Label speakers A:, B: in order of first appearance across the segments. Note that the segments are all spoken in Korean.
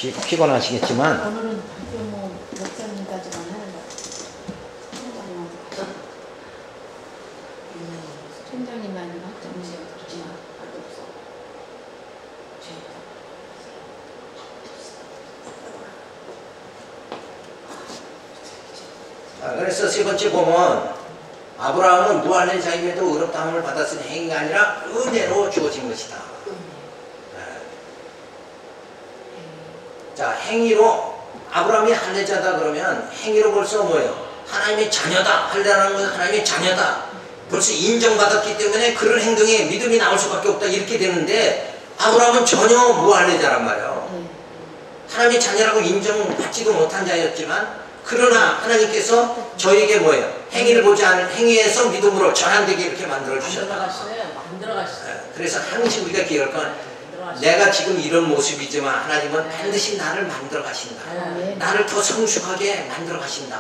A: 피곤하시겠지만
B: 오늘은 박경모 목사님까지만 하는 거. 총장님만 정치에 없지만 없어.
A: 그래서 세 번째 보면 아브라함은 무한의 자임에도 의롭다함을 받았으니 행위가 아니라 은혜로 주어진 것이다. 자, 행위로 아브라함이 할례자다 그러면 행위로 벌써 뭐예요? 하나님의 자녀다. 할례라는 것은 하나님의 자녀다. 벌써 인정받았기 때문에 그런 행동에 믿음이 나올 수밖에 없다. 이렇게 되는데 아브라함은 전혀 무할례자란 말이에요. 하나님의 자녀라고 인정받지도 못한 자였지만 그러나 하나님께서 저에게 뭐예요? 행위를 보지 않은 행위에서 믿음으로 전환되게 이렇게 만들어 주셨다. 그래서 항상 우리가 기억할 건 내가 지금 이런 모습이지만 하나님은 반드시 나를 만들어 가신다. 나를 더 성숙하게 만들어 가신다.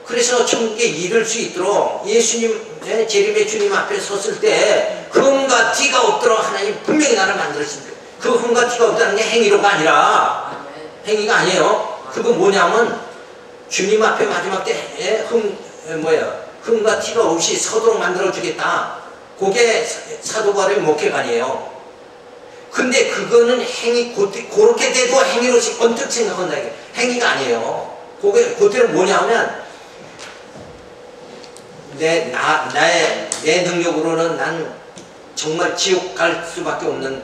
A: 그래서 천국에 이를 수 있도록 예수님의 재림의 주님 앞에 섰을 때 흠과 티가 없도록 하나님 분명히 나를 만들으신다. 그 흠과 티가 없다는 게 행위로가 아니라 행위가 아니에요. 그거 뭐냐면 주님 앞에 마지막 때 흠과 티가 없이 서도록 만들어 주겠다. 그게 사도 바울의 목회관이에요. 근데 그거는 행위, 그렇게 돼도 행위로 언뜻 생각한다. 이게 행위가 아니에요. 그때는 뭐냐면, 내 능력으로는 난 정말 지옥 갈 수밖에 없는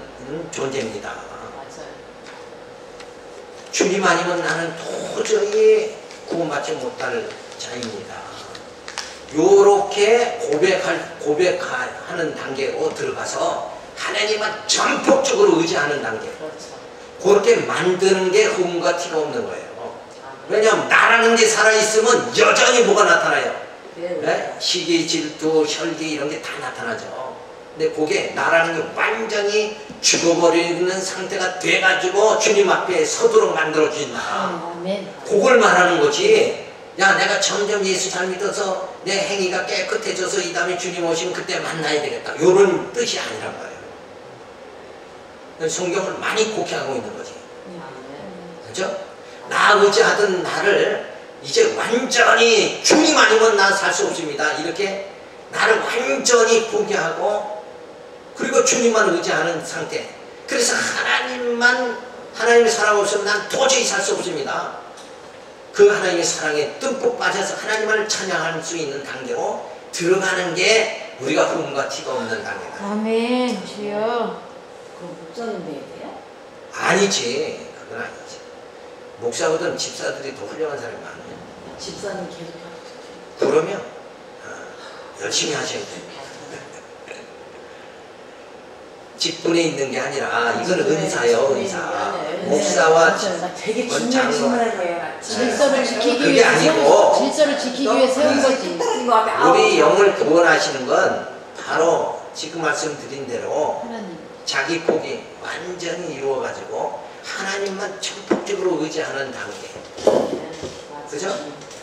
A: 존재입니다. 주님 아니면 나는 도저히 구원받지 못할 자입니다. 요렇게 고백하는 단계로 들어가서 하나님은 전폭적으로 의지하는 단계. 그렇게 만드는 게 흠과 티가 없는 거예요. 왜냐하면 나라는 게 살아있으면 여전히 뭐가 나타나요? 네? 시기, 질투, 혈기 이런 게 다 나타나죠. 근데 그게 나라는 게 완전히 죽어버리는 상태가 돼가지고 주님 앞에 서도록 만들어진다. 그걸 말하는 거지. 야, 내가 점점 예수 잘 믿어서 내 행위가 깨끗해져서 이 다음에 주님 오시면 그때 만나야 되겠다. 이런 뜻이 아니란 말이에요. 성경을 많이 곡해하고 있는 거지. 그렇죠? 나 의지하던 나를 이제 완전히 주님 아니면 나 살 수 없습니다. 이렇게 나를 완전히 포기하고 그리고 주님만 의지하는 상태. 그래서 하나님의 사랑 없으면 난 도저히 살 수 없습니다. 그 하나님의 사랑에 듬뿍 빠져서 하나님을 찬양할 수 있는 단계로 들어가는 게 우리가 흠과 티가 없는 단계다.
B: 아멘. 주여.
C: 그럼 목사님 돼야 돼요?
A: 아니지. 그건 아니지. 목사보다는 집사들이 더 훌륭한 사람이 많아요.
C: 집사님 계속 하고
A: 그러면 열심히 하셔야 돼요. 직분에 있는 게 아니라 이건 은사요, 은사. 목사와
C: 되게 중요한 질문을 해요.
B: 질서를 지키기
A: 그게
B: 위해
A: 아니고
B: 질서를 지키기 위해 세운 거지.
A: 우리 영을 구원하시는 건 바로 지금 말씀드린 대로
B: 하나님.
A: 자기 복이 완전히 이루어가지고 하나님만 전폭적으로 의지하는 단계. 그죠?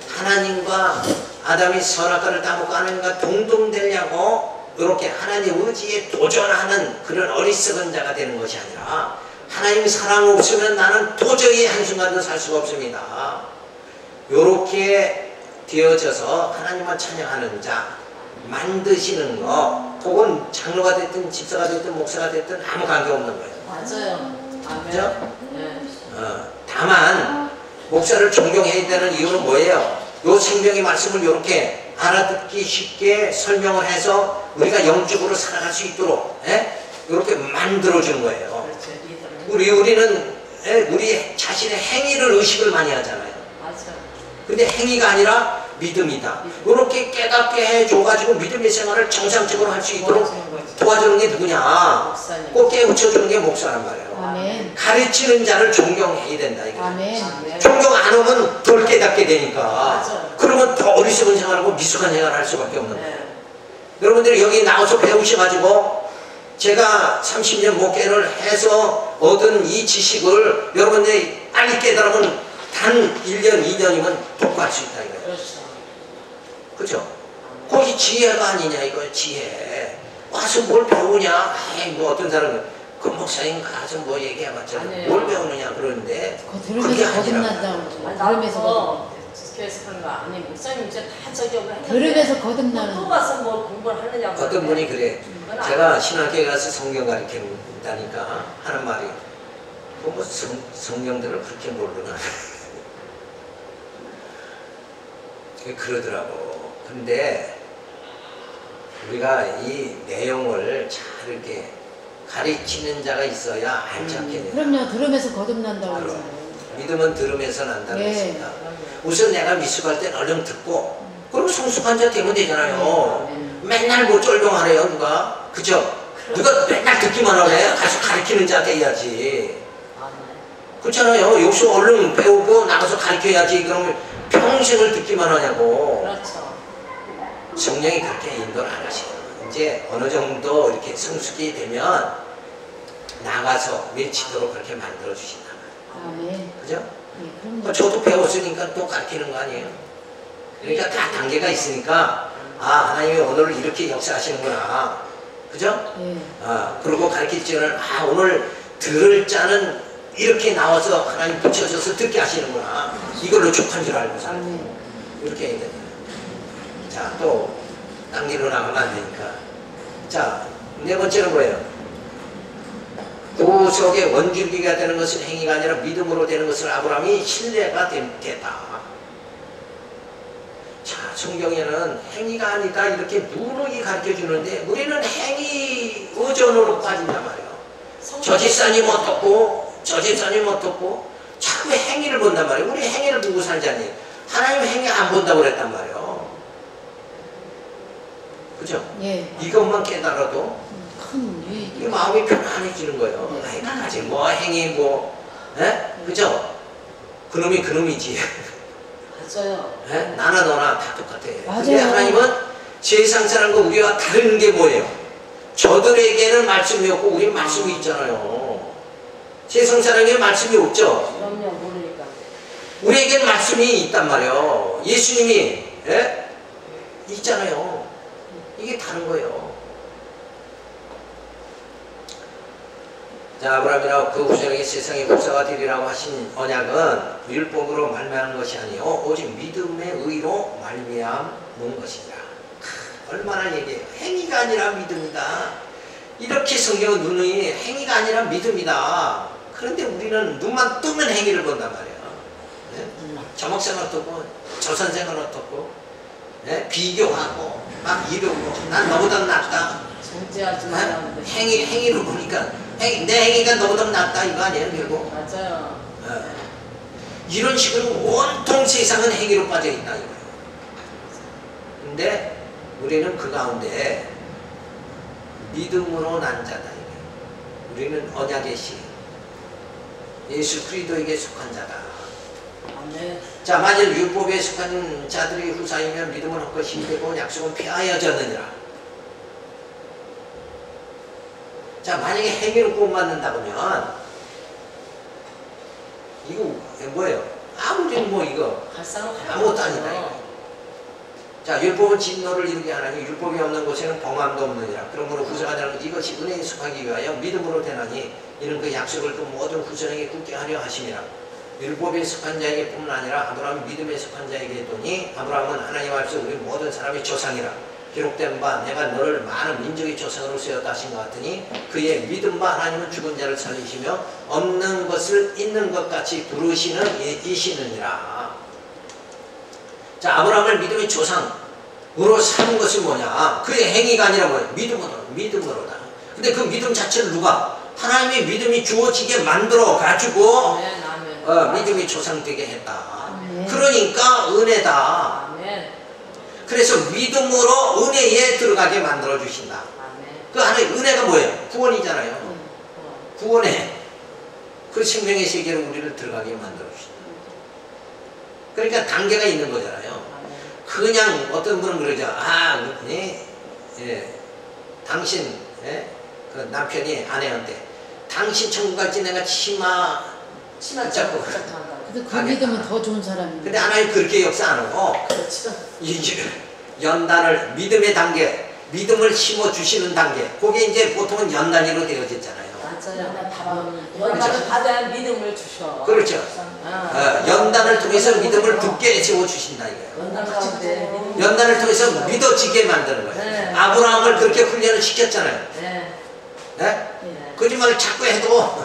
A: 하나님과 아담이 선악과를 따먹고 하나님과 동등되려고 이렇게 하나님 의지에 도전하는 그런 어리석은 자가 되는 것이 아니라 하나님 사랑 없으면 나는 도저히 한순간도 살 수가 없습니다. 이렇게 되어져서 하나님만 찬양하는 자 만드시는 거 혹은 장로가 됐든 집사가 됐든 목사가 됐든 아무 관계없는 거예요.
C: 맞아요.
A: 그죠?
C: 네.
A: 다만 목사를 존경해야 되는 이유는 뭐예요? 요 생명의 말씀을 이렇게 알아듣기 쉽게 설명을 해서 우리가 영적으로 살아갈 수 있도록 이렇게 만들어주는 거예요. 우리는 우리 자신의 행위를 의식을 많이 하잖아요.
C: 맞아요.
A: 근데 행위가 아니라 믿음이다. 이렇게 깨닫게 해줘가지고 믿음의 생활을 정상적으로 할 수 있도록 도와주는 게 누구냐? 꼭 깨우쳐주는 게 목사란 말이에요.
B: 아멘.
A: 가르치는 자를 존경해야 된다. 이게.
B: 아멘.
A: 존경 안 하면 덜 깨닫게 되니까.
C: 맞아요.
A: 그러면 더 어리석은 생활하고 미숙한 생활을 할 수밖에 없는 거예요. 여러분들이 여기 나와서 배우셔가지고 제가 30년 목회를 해서 얻은 이 지식을 여러분들이 빨리 깨달으면 단 1년, 2년이면 독과할 수 있다 이거예요.
C: 그렇죠.
A: 그죠? 거기 지혜가 아니냐 이거예요. 지혜. 와서 뭘 배우냐? 뭐 어떤 사람은 그 목사님 가서 뭐 얘기해봤자 뭘 배우느냐 그런
B: 들으면서
A: 아니라고.
B: 거듭난다고.
C: 아니,
B: 들으면서
C: 나도 교회에서 하는 거 아니 목사님 이제 다 저기 했는데
B: 들으면서
C: 또
B: 거듭나는.
C: 가서 뭐 공부를 하느냐고.
A: 어떤 분이 그래.
C: 그건
A: 제가 신학교에 가서 성경 가르친다니까 하는 말이 뭐 성경들을 그렇게 모르나 그러더라고. 근데 우리가 이 내용을 잘 이렇게 가르치는 자가 있어야 알지 않겠냐.
B: 그럼요. 들으면서 거듭난다고
A: 그럼.
B: 하잖아요.
A: 믿음은 들으면서 난다고
B: 예.
A: 했습니다. 우선 내가 미숙할 땐 얼른 듣고 그럼 성숙한 자 되면 되잖아요. 맨날 뭐 쫄병하래요 누가? 그죠? 누가 맨날 듣기만 하래? 가서 가르치는 자 돼야지.
C: 아, 네.
A: 그렇잖아요. 여기서 얼른 배우고 나가서 가르쳐야지. 그러면 평생을 듣기만 하냐고.
C: 그렇죠.
A: 성령이 그렇게 인도를 안 하시고 이제 어느 정도 이렇게 성숙이 되면 나가서 외치도록 그렇게 만들어 주신다.
B: 아멘.
A: 그죠?
B: 예, 그럼요.
A: 저도 배웠으니까 또 가르치는 거 아니에요? 그러니까 다 단계가 있으니까 아 하나님이 오늘 이렇게 역사하시는구나. 그죠?
B: 예.
A: 아 그리고 가르칠 때는 아 오늘 들을 자는 이렇게 나와서 하나님 붙여줘서 듣게 하시는구나. 이걸로 족한 줄 알고 살고
B: 아멘.
A: 이렇게 해야 됩니다. 자, 또 딴 길로 나가면 안 되니까. 자, 네 번째는 뭐예요? 구속의 원줄기가 되는 것은 행위가 아니라 믿음으로 되는 것을 아브라함이 신뢰가 됐다. 자, 성경에는 행위가 아니다 이렇게 누누이 가르쳐주는데 우리는 행위 의존으로 빠진단 말이에요. 저 집사님 어떻고 저 집사님 어떻고 자꾸 행위를 본단 말이에요. 우리 행위를 보고 살자니 하나님 행위 안 본다고 그랬단 말이에요. 그죠?
B: 예.
A: 이것만 깨달아도
B: 큰
A: 이
B: 유익이.
A: 마음이 편안해지는 거예요. 아이 나가지 뭐 행위 뭐 에? 그죠? 그놈이 그놈이지.
C: 맞아요.
A: 에? 나나 너나 다 똑같아.
B: 맞아요.
A: 근데 하나님은 세상 사람과 우리와 다른 게 뭐예요? 저들에게는 말씀이 없고 우린 말씀이 있잖아요. 세상 사람에게 말씀이 없죠?
C: 그럼요. 모르니까.
A: 우리에게는 말씀이 있단 말이에요. 예수님이 에? 있잖아요. 이게 다른 거예요. 자, 아브라함이나 그 후손에게 세상의 목사가 되리라고 하신 언약은 율법으로 말미암은 것이 아니요 오직 믿음의 의로 말미암은 것이다. 얼마나 얘기해요. 행위가 아니라 믿음이다. 이렇게 성경은 누누이 행위가 아니라 믿음이다. 그런데 우리는 눈만 뜨면 행위를 본단 말이에요. 네? 저 목사는 어떻고 저 선생은 어떻고 네? 비교하고 막 이러고 난 너보다 낫다.
C: 정지하지 말라는데.
A: 행위를 보니까 내 행위가 너보다 낫다 이거 아니에요 결국.
C: 맞아요.
A: 이런 식으로 온통 세상은 행위로 빠져있다 이거예요. 근데 우리는 그 가운데 믿음으로 난 자다 이거예요. 우리는 언약의 신 예수 그리스도에게 속한 자다.
C: 아멘.
A: 자, 만일 율법에 속한 자들이 후사이면 믿음은 헛것이 되고 약속은 폐하여졌느니라. 자, 만약에 행위로 구원받는다면 이거 뭐예요? 아무리 뭐 이거
C: 갈상은
A: 아무것도 아니다 이거. 자, 율법은 진노를 이루게 하나니 율법이 없는 곳에는 범함도 없느니라. 그러므로 후사가 되는 것 이것이 은혜에 속하기 위하여 믿음으로 되나니 이는 그 약속을 또 모든 후손에게 굳게 하려 하심이라. 율법에 속한 자에게 뿐만 아니라 아브라함이 믿음에 속한 자에게 했더니 아브라함은 하나님 앞에서 우리 모든 사람의 조상이라. 기록된 바 내가 너를 많은 민족의 조상으로 세웠다 하신 것 같으니 그의 믿음과 하나님은 죽은 자를 살리시며 없는 것을 있는 것 같이 부르시는 이시느니라. 자, 아브라함을 믿음의 조상으로 삼은 것이 뭐냐? 그의 행위가 아니라 뭐예요? 믿음으로다. 근데 그 믿음 자체를 누가? 하나님의 믿음이 주어지게 만들어 가지고
C: 아멘. 아멘.
A: 믿음이 조상되게 했다.
B: 아멘.
A: 그러니까 은혜다.
C: 아멘.
A: 그래서 믿음으로 은혜에 들어가게 만들어 주신다.
C: 아멘.
A: 그 안에 은혜가 뭐예요? 구원이잖아요. 구원에 그 생명의 세계로 우리를 들어가게 만들어 주신다. 그러니까 단계가 있는 거잖아요. 그냥 어떤 분은 그러죠. 당신 그 남편이 아내한테 당신 천국 갈지 내가 치마 잡고
B: 근데 그 믿음은 더 좋은 사람입니다.
A: 근데 하나님 그렇게 역사 안 하고
C: 그렇죠.
A: 이 연단을 믿음의 단계, 믿음을 심어 주시는 단계, 그게 이제 보통은 연단위로 되어졌잖아요.
C: 맞아요. 연단을 받아야 믿음을 주셔.
A: 그렇죠.
C: 아.
A: 연단을 통해서 믿음을 굳게 세워주신다 이거예요.
C: 연단 가운데 믿음.
A: 연단을 통해서 믿어지게 만드는 거예요.
C: 네.
A: 아브라함을 그렇게 훈련을 시켰잖아요.
C: 네.
A: 네?
C: 네.
A: 거짓말을 자꾸 해도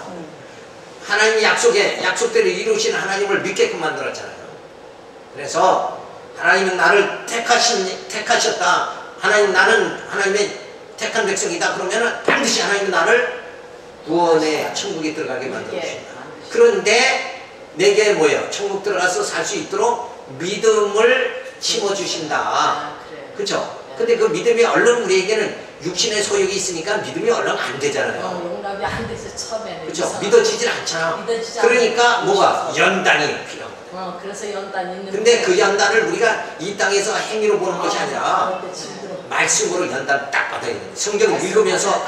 A: 하나님이 약속대로 이루신 하나님을 믿게끔 만들었잖아요. 그래서 하나님은 나를 택하셨다. 나는 하나님의 택한 백성이다. 그러면 반드시 하나님은 나를 구원의 천국에 들어가게 만들어주신다. 그런데 내게 뭐예요? 천국 들어가서 살 수 있도록 믿음을 심어주신다.
C: 아,
A: 그렇죠? 근데 그 믿음이 얼른 우리에게는 육신의 소욕이 있으니까 믿음이 얼른 안 되잖아요.
C: 용납이 안 돼서 처음에는.
A: 그렇죠? 믿어지질 않잖아.
C: 믿어지지
A: 그러니까
C: 않아요.
A: 뭐가? 연단이 필요한 거예요.
C: 그래서 연단 있는.
A: 근데 그 연단을 우리가 이 땅에서 행위로 보는 것이 아니라
C: 그런데 힘들어.
A: 말씀으로 연단 딱 받아야 돼요. 성경을 읽으면서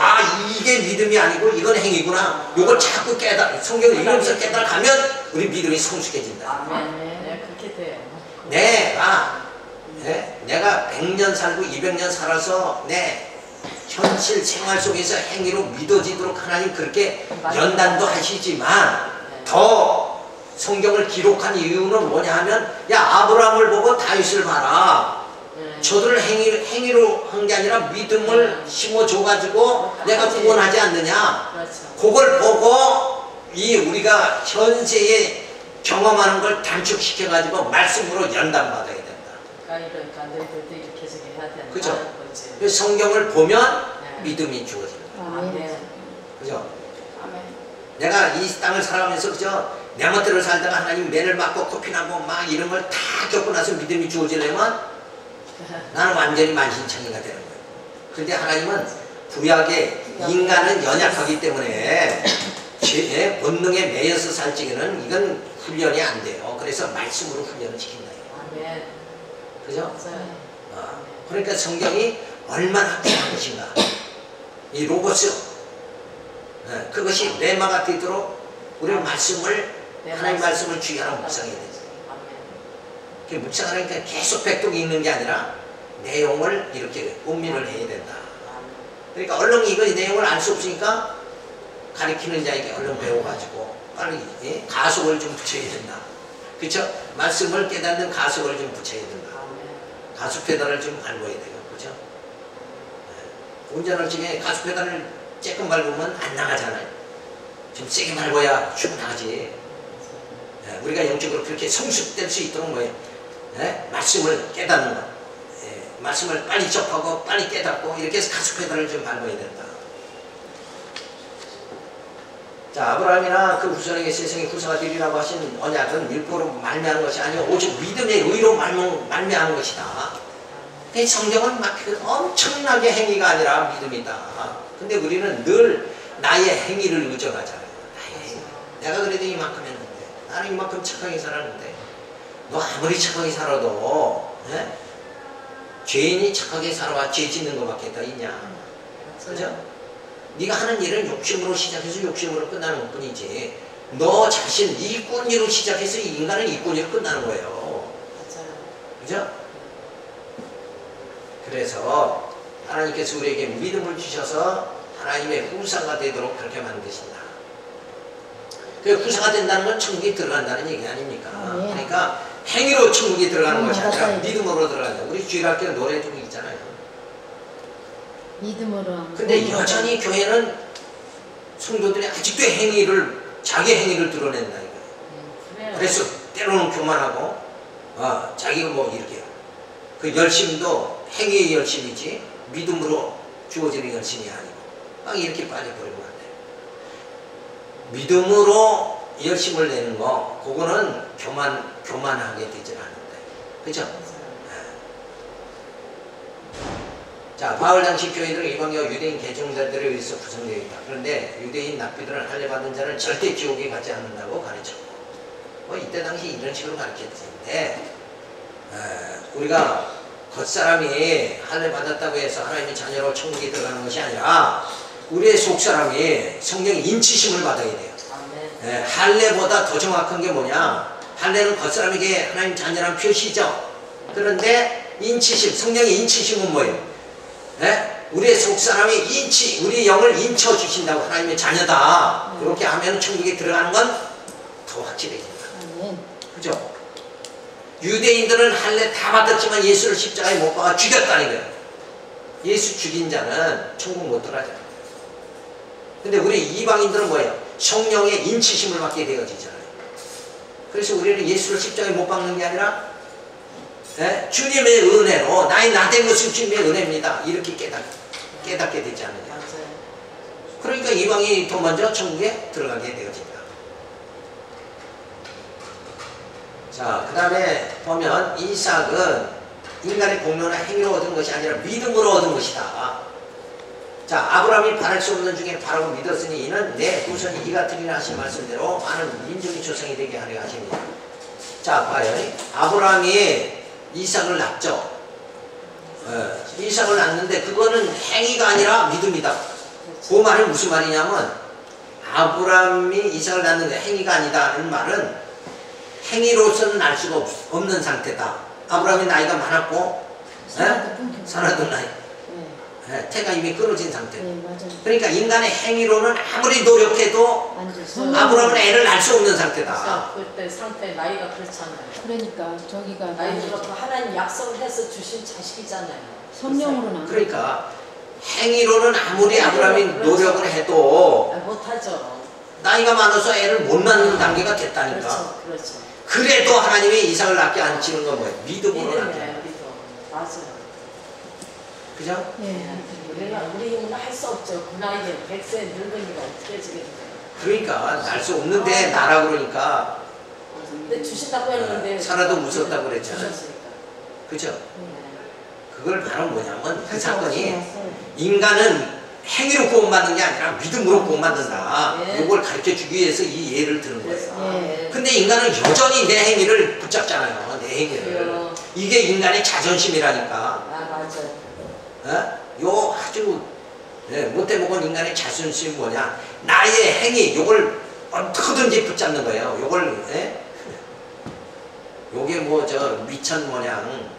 A: 이게 믿음이 아니고 이건 행위구나. 이걸 자꾸 성경을 읽으면서 깨달아가면 우리 믿음이 성숙해진다.
C: 네, 그렇게 돼요.
A: 내가 100년 살고 200년 살아서 내 현실 생활 속에서 행위로 믿어지도록 하나님 그렇게 연단도 하시지만 더 성경을 기록한 이유는 뭐냐 하면 아브라함을 보고 다윗을 봐라. 저들을 행위로 한 게 아니라 믿음을 심어줘가지고 내가 구원하지 않느냐.
C: 그렇죠.
A: 그걸 보고 우리가 현세에 경험하는 걸 단축시켜가지고 말씀으로 연단받아야 된다.
C: 그러니까 너희들도 이렇게 해야 된다.
A: 그죠? 성경을 보면 믿음이 주어집니다.
C: 아멘.
A: 그죠?
C: 아멘.
A: 내가 이 땅을 살아가면서 그죠? 내 멋대로 살다가 하나님 매를 맞고 코피나고 막 이런 걸 다 겪고 나서 믿음이 주어지려면 나는 완전히 만신창이가 되는 거예요. 그런데 하나님은 구약에 인간은 연약하기 때문에 죄의 본능에 매여서 살찌기는 이건 훈련이 안 돼요. 그래서 말씀으로 훈련을 시킨다.
C: 아멘.
A: 그죠? 그러니까 성경이 얼마나 귀한 것인가. 이 로고스 그것이 레마가 되도록 우리 말씀을 하나님 말씀을 주의하라 묵상해야 되죠. 묵상하니까 계속 백독이 읽는 게 아니라 내용을 이렇게 음미를 해야 된다. 그러니까 얼른 이거 내용을 알 수 없으니까 가르치는 자에게 얼른 배워가지고 빨리 가속을 좀 붙여야 된다. 그렇죠? 말씀을 깨닫는 가속을 좀 붙여야 된다. 가속 페달을 좀 밟아야 돼요. 그렇죠? 운전할 적에 가속 페달을 조금 밟으면 안 나가잖아요. 좀 세게 밟아야 쭉 나가지. 우리가 영적으로 그렇게 성숙될 수 있도록 뭐예요? 말씀을 깨닫는 것. 말씀을 빨리 접하고 빨리 깨닫고 이렇게 해서 가속 페달을 좀 밟아야 된다. 자, 아브라함이나 그 후손에게 세상의 후사가 되리라고 하신 언약은 율법으로 말미암은 것이 아니고 오직 믿음의 의로 말미암은 것이다. 근데 성경은 막 엄청나게 행위가 아니라 믿음이다. 근데 우리는 늘 나의 행위를 의존하잖아요. 나의 행위. 내가 그래도 이만큼 했는데, 나는 이만큼 착하게 살았는데, 너 아무리 착하게 살아도 죄인이 착하게 살아와 죄 짓는 것밖에 더 있냐. 그죠? 네가 하는 일은 욕심으로 시작해서 욕심으로 끝나는 것뿐이지, 너 자신 이꾼이로 시작해서 인간은 이꾼이로 끝나는 거예요. 그죠? 그래서 하나님께서 우리에게 믿음을 주셔서 하나님의 후사가 되도록 그렇게 만드신다. 그 후사가 된다는 건 천국에 들어간다는 얘기 아닙니까? 그러니까 행위로 천국에 들어가는 것이 아니라 믿음으로 들어간다. 우리 주일학교 노래 중에 있잖아요.
B: 믿음으로.
A: 근데 여전히 교회는 성도들이 아직도 자기 행위를 드러낸다 이거예요. 그래서 때로는 교만하고 자기가 뭐 이렇게 그 열심도 행위의 열심이지 믿음으로 주어지는 열심이 아니고 막 이렇게 빠져버리면 안 돼요. 믿음으로 열심을 내는 거 그거는 교만하게 되질 않는데, 그죠? 자, 바울 당시 교회들은 이방인과 유대인 개종자들에 의해서 구성되어 있다. 그런데 유대인 납비들은 할례받은 자를 절대 지옥에 가지 않는다고 가르쳤고, 이때 당시 이런 식으로 가르쳤는데, 우리가 겉사람이 할례받았다고 해서 하나님의 자녀로 천국에 들어가는 것이 아니라 우리의 속사람이 성령의 인치심을 받아야 돼요. 할례보다 더 정확한 게 뭐냐? 할례는 겉사람에게 하나님 자녀란 표시죠. 그런데 인치심, 성령의 인치심은 뭐예요? 우리의 속사람이 우리 영을 인쳐 주신다고 하나님의 자녀다. 그렇게 하면 천국에 들어가는 건 더 확실해진다.
B: 아멘.
A: 그죠? 유대인들은 할례 다 받았지만 예수를 십자가에 못 박아 죽였다는 거예요. 예수 죽인 자는 천국 못 들어가잖아요. 근데 우리 이방인들은 뭐예요? 성령의 인치심을 받게 되어지잖아요. 그래서 우리는 예수를 십자가에 못 박는 게 아니라 주님의 은혜로 나 된 것은 주님의 은혜입니다. 이렇게 깨닫게 되지 않느냐.
C: 맞아요.
A: 그러니까 이방인이 더 먼저 천국에 들어가게 되어진다. 자, 그 다음에 보면 이삭은 인간의 공로나 행위로 얻은 것이 아니라 믿음으로 얻은 것이다. 자, 아브라함이 바랄 수 없는 중에 바라고 믿었으니 이는 내 후손이 이 같으리라 하신 말씀대로 많은 민족의 조상이 되게 하려 하십니다. 자, 봐요. 아브라함이 이삭을 낳죠. 이삭을 낳는데 그거는 행위가 아니라 믿음이다. 그 말은 무슨 말이냐면 아브라함이 이삭을 낳는데 행위가 아니다는 말은 행위로서는 날 수가 없는 상태다. 아브라함이 나이가 많았고 살아도 나이 태가 이미 끊어진 상태.
B: 네, 맞아요.
A: 그러니까 인간의 행위로는 아무리 노력해도 아브라함은 애를 낳을 수 없는 상태다.
C: 그때 상태 나이가 그렇잖아요.
B: 그러니까 저기가
C: 나이 들어서 하나님 약속을 해서 주신 자식이잖아요.
B: 성령으로는
A: 그러니까 행위로는 아무리 아브라함이 노력을 해도
C: 못하죠.
A: 나이가 많아서 애를 못 낳는 단계가 됐다니까.
C: 그렇죠, 그렇죠.
A: 그래도 하나님이 이삭을 낳게 앉히는 건 뭐예요? 믿음으로 낳게.
C: 믿음. 맞아요.
A: 그죠?
B: 예.
C: 우리 힘은 할 수 없죠. 그 나이에 100세 늙은이가 어떻게 지겠어요?
A: 그러니까 날 수 없는데 나라 그러니까.
C: 근데 주신다고 했는데
A: 살아도 무섭다고 그랬잖아요.
C: 주셨으니까.
A: 그죠? 그걸 바로 뭐냐면 그 사건이 인간은 행위로 구원받는 게 아니라 믿음으로 구원받는다. 이걸 가르쳐주기 위해서 이 예를 드는 거예요. 근데 인간은 여전히 내 행위를 붙잡잖아요. 내 행위를. 이게 인간의 자존심이라니까.
C: 맞아요.
A: 요 아주 못해먹은 인간의 자존심이 뭐냐? 나의 행위, 요걸 어떻게든지 붙잡는 거예요. 요걸 요게 뭐 저 미천 모양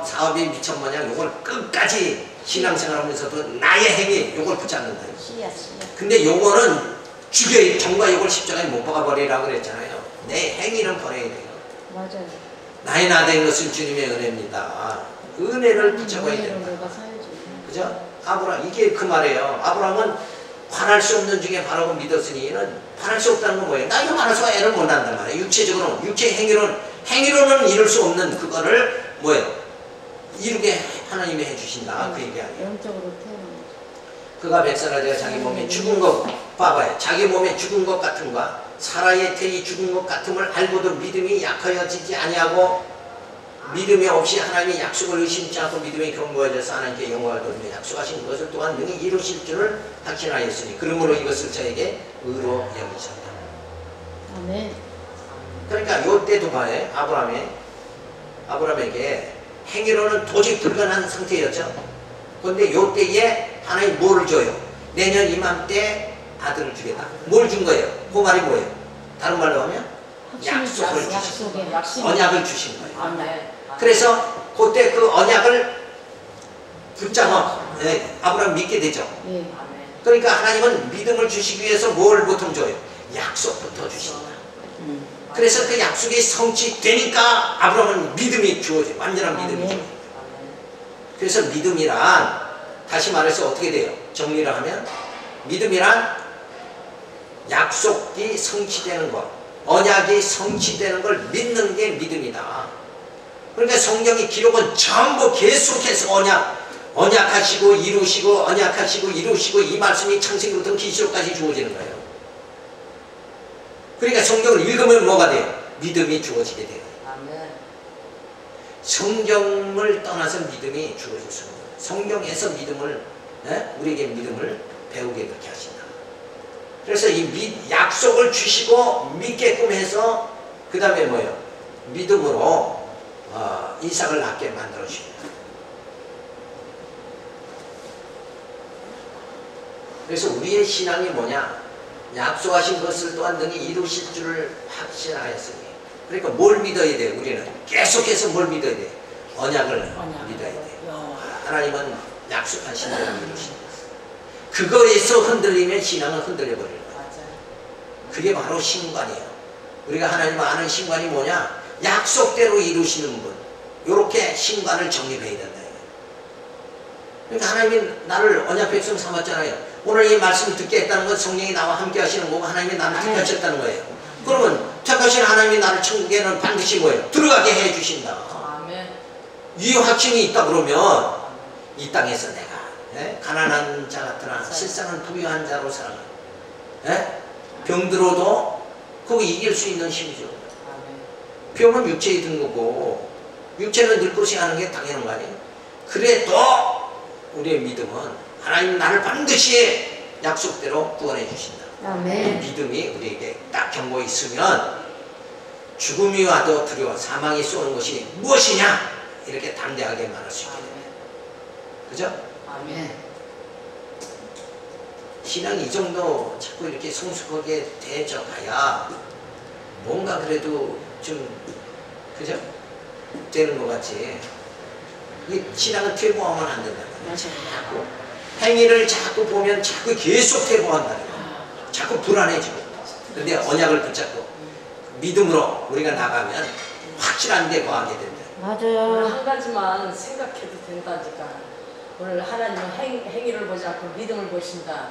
A: 사업이 미천 모양 요걸 끝까지 신앙생활하면서도 나의 행위 요걸 붙잡는 거예요. 근데 요거는 죽여 정과 요걸 십자가에 못 박아버리라고 그랬잖아요. 내 행위는 버려야 돼요.
B: 맞아요.
A: 나의 나 된 것은 주님의 은혜입니다. 은혜를 붙잡아야 된다. 그죠? 아브라함 이게 그 말이에요. 아브라함은 바랄 수 없는 중에 바라고 믿었으니 이는 바랄 수 없다는 건 뭐예요? 나이가 많아서 애를 못 낳는단 말이에요. 육체적으로 육체 행위로는 이룰 수 없는 그거를 뭐예요? 이루게 하나님이 해주신다. 그 얘기 아니에요.
B: 영적으로 태어난
A: 그가 백살아되어 자기 몸에 죽은 것 봐봐요. 자기 몸에 죽은 것 같은가 사라의 태이 죽은 것 같음을 알고도 믿음이 약하여지지 아니하고 믿음이 없이 하나님의 약속을 의심치 않고 믿음이 견고해져서 하나님께 영광을 돌리며 약속하신 것을 또한 능히 이루실 줄을 확신하였으니 그러므로 이것을 저에게 의로 여기셨다.
B: 아멘.
A: 그러니까 요때도 봐요. 아브라함에게 행위로는 도저히 불가능한 상태였죠. 그런데 요때에 하나님 뭐를 줘요? 내년 이맘때 아들을 주겠다. 뭘 준 거예요? 그 말이 뭐예요? 다른 말로 하면 약속을 주신 거예요. 언약을 주신 거예요. 그래서 그때 그 언약을 붙잡아 아브라함 믿게 되죠. 그러니까 하나님은 믿음을 주시기 위해서 뭘 보통 줘요? 약속부터 주신다. 그래서 그 약속이 성취되니까 아브라함은 믿음이 주어져요. 완전한 믿음이 주어져요. 그래서 믿음이란 다시 말해서 어떻게 돼요? 정리를 하면 믿음이란 약속이 성취되는 것, 언약이 성취되는 걸 믿는 게 믿음이다. 그러니까 성경의 기록은 전부 계속해서 언약하시고 이루시고 언약하시고 이루시고 이 말씀이 창세기부터 계시록까지 주어지는 거예요. 그러니까 성경을 읽으면 뭐가 돼요? 믿음이 주어지게 돼요. 성경을 떠나서 믿음이 주어질 수 없는 거예요. 성경에서 믿음을 우리에게 믿음을 배우게 그렇게 하신다. 그래서 이 약속을 주시고 믿게끔 해서 그 다음에 뭐예요? 믿음으로 이삭을 낳게 만들어 주십니다. 그래서 우리의 신앙이 뭐냐? 약속하신 것을 또한 능히 이루실 줄을 확신하였으니. 그러니까 뭘 믿어야 돼요? 우리는 계속해서 뭘 믿어야 돼요? 언약을 믿어야 돼요. 하나님은 약속하신 대로 이루신다. 그거에서 흔들리면 신앙은 흔들려 버리는 거예요.
C: 맞아요.
A: 그게 바로 신관이에요. 우리가 하나님을 아는 신관이 뭐냐? 약속대로 이루시는 분. 요렇게 신관을 정립해야 된다. 그러니까 하나님이 나를 언약 백성 삼았잖아요. 오늘 이 말씀을 듣게 했다는 건 성령이 나와 함께 하시는 거고 하나님이 나를 택하셨다는 거예요. 그러면 택하신 하나님이 나를 천국에는 반드시 뭐예요? 들어가게 해 주신다.
C: 아멘.
A: 이 확신이 있다 그러면 이 땅에서 내가 가난한 자 같으나 실상은 부유한 자로 살아가. 병들어도 그거 이길 수 있는 힘이죠. 병은 육체에 든 거고 육체는 늙 것이 하는 게 당연한 거 아니에요. 그래도 우리의 믿음은 하나님 나를 반드시 약속대로 구원해 주신다.
B: 아멘.
A: 믿음이 우리에게 딱 경고에 있으면 죽음이 와도 두려워 사망이 쏘는 것이 무엇이냐 이렇게 담대하게 말할 수 있게 됩니다. 그죠?
C: 아멘.
A: 신앙이 이 정도 자꾸 이렇게 성숙하게 되져 가야 뭔가 그래도 좀 그죠? 되는 것 같지. 이 신앙은 퇴보하면 안 된다.
B: 맞아요.
A: 행위를 자꾸 보면 자꾸 계속 퇴보한다는 거야. 자꾸 불안해지고. 근데 언약을 붙잡고 믿음으로 우리가 나가면 확실한 데 거하게 된다.
B: 맞아요.
C: 한 가지만 생각해도 된다니까. 오늘 하나님은 행위를 보지 않고 믿음을 보신다.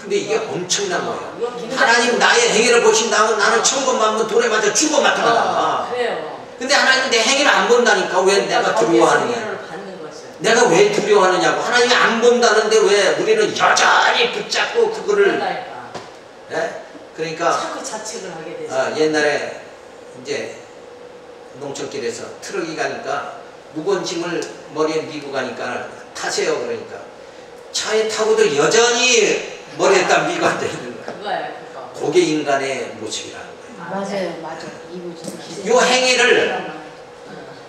A: 근데 이게 엄청난 거예요.
C: 이거 굉장히
A: 하나님 나의 행위를 보신다면 나는 천번만번 돌에 맞아 죽어 마땅하다.
C: 그래요.
A: 근데 하나님은 내 행위를 안 본다니까 왜 내가 두려워하느냐.
C: 행위를 받는 거죠.
A: 내가 왜 두려워하느냐고. 하나님이 안 본다는데 왜 우리는 여전히 붙잡고 그거를
C: 그러니까.
A: 그러니까
C: 자꾸 자책을 하게 되죠.
A: 옛날에 이제 농촌길에서 트럭이 가니까 무거운 짐을 머리에 미고 가니까 타세요 그러니까 차에 타고도 여전히 머리에다 미고 앉아있는 거야.
C: 그거예요, 그거.
A: 그게 인간의 모습이라는 거예요.
B: 맞아요. 맞아요. 이거지.
A: 이 행위를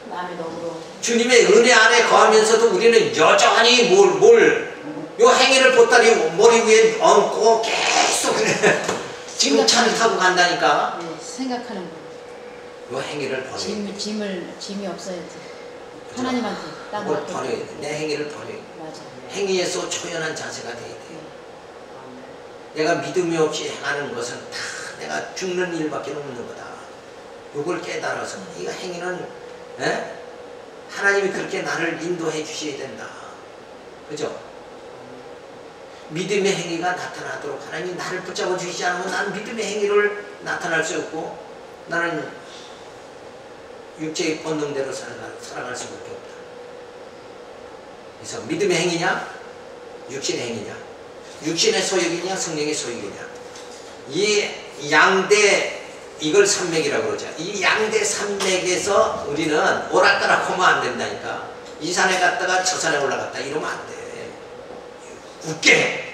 B: 남의 너로.
A: 주님의 은혜 안에 거하면서도 우리는 여전히 요 행위를 보따리 머리 위에 얹고 계속 그래. 지금 차를 타고 간다니까.
B: 네, 생각하는 거.
A: 요 행위를 버려야 돼.
B: 짐이 없어야지. 하나님한테 딱
A: 뭘
B: 맡겨.
A: 버려야 돼. 내 행위를 버려야 돼.
B: 맞아요.
A: 행위에서 초연한 자세가 돼야 돼. 내가 믿음이 없이 행하는 것은 다 내가 죽는 일밖에 없는 거다. 요걸 깨달아서 이거 행위는 하나님이 그렇게 나를 인도해 주셔야 된다. 그죠? 믿음의 행위가 나타나도록 하나님이 나를 붙잡아 주시지 않으면 나는 믿음의 행위를 나타날 수 없고 나는 육체의 본능대로 살아갈 수밖에 없다. 그래서 믿음의 행위냐? 육신의 행위냐? 육신의 소욕이냐? 성령의 소욕이냐? 이 양대 이걸 산맥이라고 그러죠. 이 양대 산맥에서 우리는 오락가락 하면 안 된다니까. 이 산에 갔다가 저 산에 올라갔다 이러면 안 돼. 굳게 해.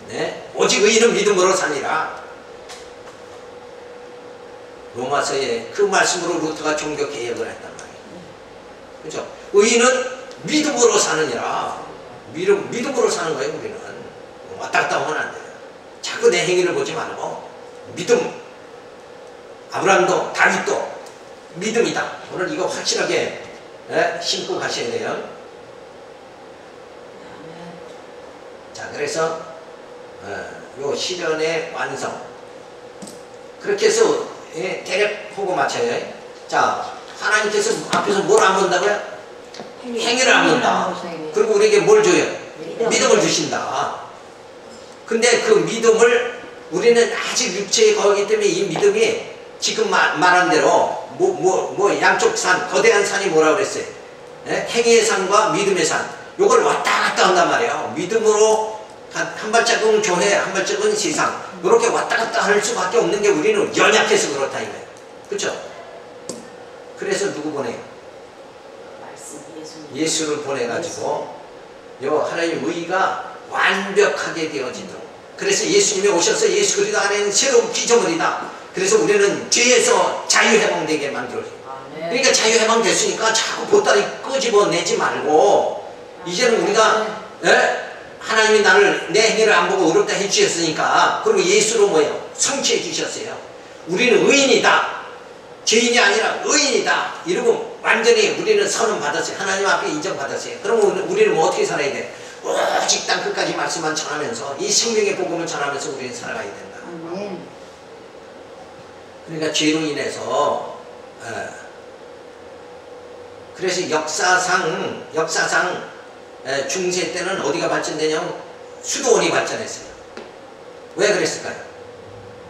A: 네? 오직 의인은 믿음으로 사니라. 로마서에 그 말씀으로 루트가 종교 개혁을 했단 말이에요. 그죠? 의인은 믿음으로 사느니라. 믿음으로 사는 거예요, 우리는. 왔다 갔다 하면 안 돼요. 자꾸 내 행위를 보지 말고 믿음. 아브라함도 다윗도 믿음이다. 오늘 이거 확실하게 신고 가셔야 돼요. 자, 그래서 요 시련의 완성. 그렇게 해서 대략 보고 맞춰요. 자, 하나님께서 앞에서 뭘 안 본다고요? 행위를 안 본다. 그리고 우리에게 뭘 줘요? 믿음을 주신다. 근데 그 믿음을 우리는 아직 육체에 거하기 때문에 이 믿음이 지금 말한 대로 양쪽 산, 거대한 산이 뭐라고 그랬어요? 행위의 산과 믿음의 산. 요걸 왔다 갔다 한단 말이에요. 믿음으로 한 발짝은 교회, 한 발짝은 세상. 이렇게 왔다 갔다 할 수밖에 없는 게 우리는 연약해서 그렇다 이거예요. 그렇죠? 그래서 누구 보내요? 예수를 보내가지고 요 하나님의 의가 완벽하게 되어지도록. 그래서 예수님이 오셔서 예수 그리스도 안에는 새로운 피조물이다. 그래서 우리는 죄에서 자유해방되게 만들어줘요. 그러니까 자유해방됐으니까 자꾸 보따리 끄집어내지 말고 이제는 우리가 하나님이 나를 내 행위를 안 보고 의롭다 해주셨으니까 그리고 예수로 뭐예요? 성취해 주셨어요. 우리는 의인이다. 죄인이 아니라 의인이다 이러고 완전히 우리는 선언 받았어요. 하나님 앞에 인정받았어요. 그러면 우리는 뭐 어떻게 살아야 돼? 오직 땅 끝까지 말씀만 전하면서 이 생명의 복음을 전하면서 우리는 살아가야 된다.
B: 아멘.
A: 그러니까 죄로 인해서 그래서 역사상 중세 때는 어디가 발전되냐면 수도원이 발전했어요. 왜 그랬을까요?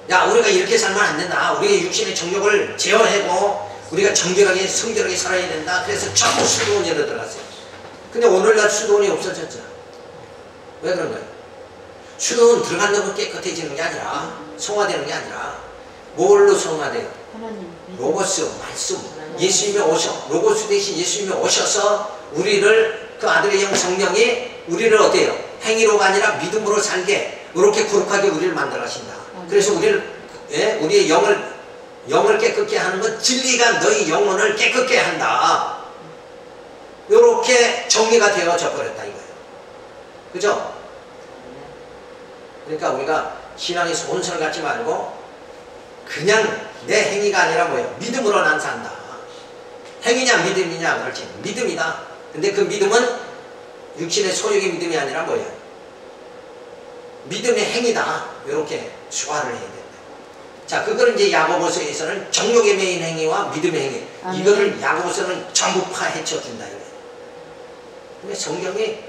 A: 야, 우리가 이렇게 살면 안 된다. 우리의 육신의 정욕을 제어하고 우리가 정결하게 성결하게 살아야 된다. 그래서 전부 수도원으로 들어갔어요. 근데 오늘날 수도원이 없어졌죠. 왜 그런 거예요? 수도원 들어간다고 깨끗해지는 게 아니라 성화되는 게 아니라 뭘로 성화돼요?
B: 하나님.
A: 로고스, 말씀, 예수님이 오셔, 로고스 대신 예수님이 오셔서 우리를 그 아들의 영 성령이 우리를 어때요? 행위로가 아니라 믿음으로 살게 이렇게 거룩하게 우리를 만들어 하신다. 그래서 우리의 영을 깨끗게 하는 건 진리가 너희 영혼을 깨끗게 한다. 이렇게 정리가 되어져 버렸다 이거예요. 그죠? 그러니까 우리가 신앙에서 혼선을 갖지 말고 그냥 내 행위가 아니라 뭐예요? 믿음으로 난 산다. 행위냐 믿음이냐 그렇지. 믿음이다. 근데 그 믿음은 육신의 소욕의 믿음이 아니라 뭐예요? 믿음의 행위다. 이렇게 수화를 해야 된다. 자, 그거를 이제 야고보서에서는 정욕의 메인 행위와 믿음의 행위.
B: 아멘.
A: 이거를 야고보서는 전부 파헤쳐 준다 이거예요. 근데 성경이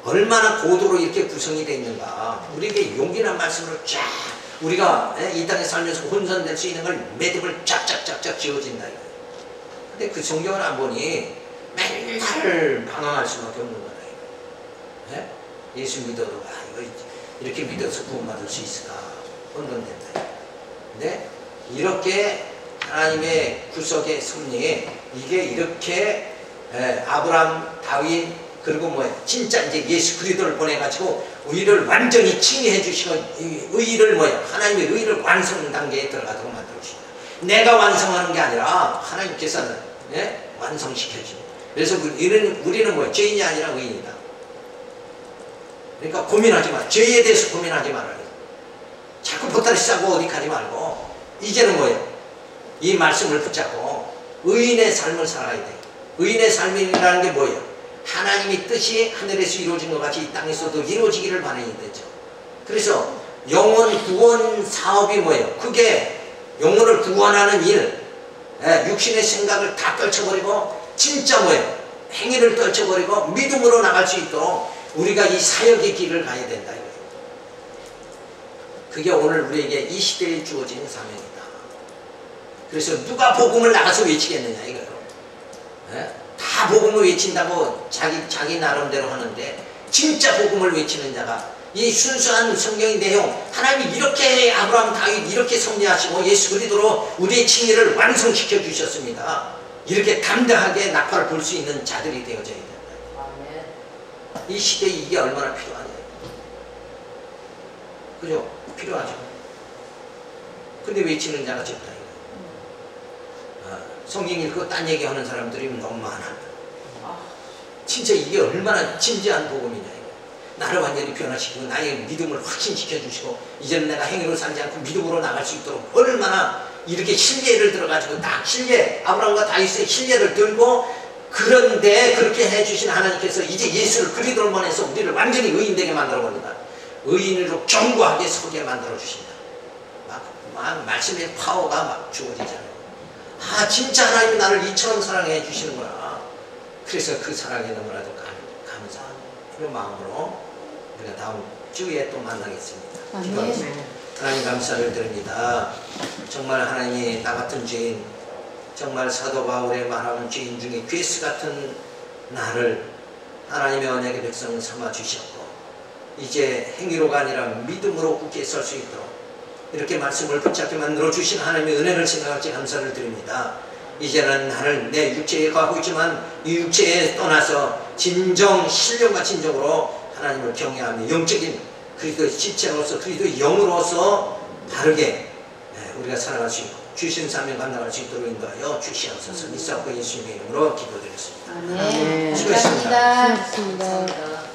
A: 얼마나 고도로 이렇게 구성이 되어 있는가. 우리에게 용기란 말씀으로 쫙 우리가 이 땅에 살면서 혼선될 수 있는 걸 매듭을 쫙쫙쫙쫙 지어진다 이거예요. 근데 그 성경을 안 보니 맨날 방황할 수밖에 없는 거다 이거예요. 네? 예수 믿어도 이거 이렇게 믿어서 구원받을 수 있을까? 혼돈된다. 근데 이렇게 하나님의 구속의 섭리 이게 이렇게 아브라함, 다윗 그리고 뭐예요? 진짜 이제 예수 그리스도를 보내가지고 의를 완전히 칭의해 주시고 의를 뭐예요? 하나님의 의를 완성 단계에 들어가도록 만들어 주신다. 내가 완성하는 게 아니라 하나님께서는 완성시켜 줍니다. 그래서 우리는 뭐예요? 죄인이 아니라 의인이다. 그러니까 고민하지 마. 죄에 대해서 고민하지 말아요. 자꾸 보따리 싸고 어디 가지 말고 이제는 뭐예요? 이 말씀을 붙잡고 의인의 삶을 살아야 돼요. 의인의 삶이라는 게 뭐예요? 하나님의 뜻이 하늘에서 이루어진 것 같이 이 땅에서도 이루어지기를 바라야 되죠. 그래서 영혼 구원 사업이 뭐예요? 그게 영혼을 구원하는 일, 육신의 생각을 다 떨쳐버리고 진짜 뭐예요? 행위를 떨쳐버리고 믿음으로 나갈 수 있도록 우리가 이 사역의 길을 가야 된다 이거예요. 그게 오늘 우리에게 이 시대에 주어진 사명이다. 그래서 누가 복음을 나가서 외치겠느냐 이거예요. 다 복음을 외친다고 자기 나름대로 하는데 진짜 복음을 외치는 자가 이 순수한 성경의 내용 하나님이 이렇게 아브라함 다윗 이렇게 섭리하시고 예수 그리스도로 우리의 칭의를 완성시켜 주셨습니다. 이렇게 담대하게 낙파를 볼 수 있는 자들이 되어져야 된다. 이 시대에 이게 얼마나 필요하냐. 그죠? 필요하죠. 근데 외치는 자가 적다. 성경 읽고 딴 얘기하는 사람들이 너무 많아. 진짜 이게 얼마나 진지한 복음이냐 이거. 나를 완전히 변화시키고 나의 믿음을 확신시켜 주시고 이제는 내가 행위로 살지 않고 믿음으로 나갈 수 있도록 얼마나 이렇게 신뢰를 들어가지고 딱 신뢰 아브라함과 다윗의 신뢰를 들고 그런데 그렇게 해주신 하나님께서 이제 예수를 그리스도를 보내서 우리를 완전히 의인되게 만들어 버린다. 의인으로 견고하게 서게 만들어 주신다. 막 말씀의 파워가 막 주어지잖아요. 진짜 하나님이 나를 이처럼 사랑해 주시는구나. 그래서 그 사랑에 너무나도 감사한 이런 마음으로 우리가 다음 주에 또 만나겠습니다. 기도하겠습니다. 하나님 감사를 드립니다. 정말 하나님이 나 같은 죄인 정말 사도 바울의 말하는 죄인 중에 괴스 같은 나를 하나님의 언약의 백성 삼아 주셨고 이제 행위로가 아니라 믿음으로 굳게 설 수 있도록 이렇게 말씀을 붙잡게 만들어 주신 하나님의 은혜를 생각할지 감사를 드립니다. 이제는 나를 내 육체에 가고 있지만 이 육체에 떠나서 진정 신령과 진정으로 하나님을 경외하며 영적인 그리스도의 지체로서 그리스도의 영으로서 바르게 우리가 살아갈 수 있고 주신 사명 감당할 수 있도록 인도하여 주시옵소서. 이사고 예수님의 이름으로 기도드렸습니다.
B: 아멘.
A: 수고했습니다.
B: 수고하셨습니다.